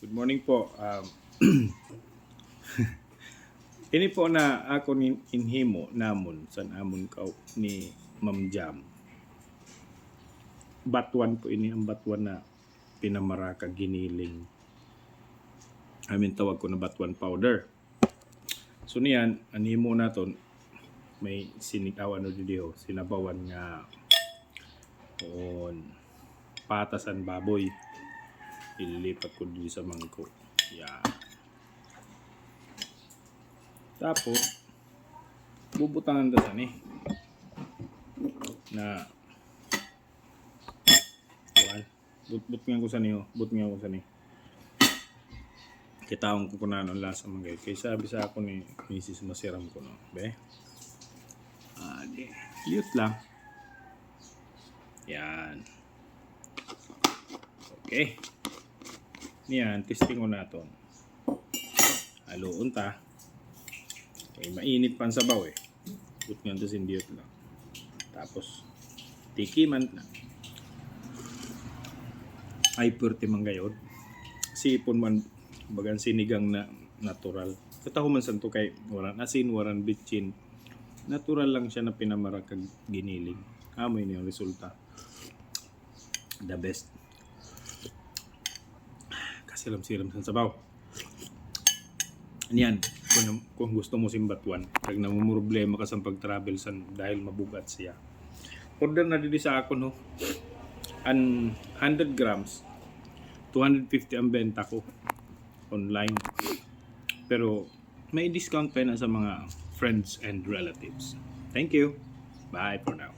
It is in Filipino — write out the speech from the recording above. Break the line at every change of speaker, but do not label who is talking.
Good morning po. Ini po na ako inhimo namon sa amon ka ni Ma'am Jam. Batuan po ini ang batuan na pinamaraka giniling. Tawag ko na batuan powder. So niyan, anhimo naton may sinikawan no didiho, sinabawan nga on patasan baboy. Ililipat ko dito sa mangkok. Yan. Tapos, bubutangan ka sani. Na, but-but nga ko sani. But-nga ko sani. Kitaong ko na ang lasa mga kay sabi sa ako ni Mrs. Masiram ko no. Be? Di. Liut lang. Yan. Okay. Yan, testing ko na ito. Haluon ta. Okay, mainit pa ang sabaw eh. But nga ito sindiyot lang. Tapos, tikiman na. Ay, purti man gayod. Sipon man, bagang sinigang na natural. Kataho man santo kay waran asin, waran bitchin. Natural lang siya na pinamarakag giniling. Amoy niya ang resulta. The best. Siram-siram sa sabaw. Yan. Kung gusto mo simbatuan, pag namumroblema ka sa pag-travel dahil mabugat siya. Order na dito sa ako, no? 100 grams, 250 ang benta ko online. Pero may discount pa na sa mga friends and relatives. Thank you. Bye for now.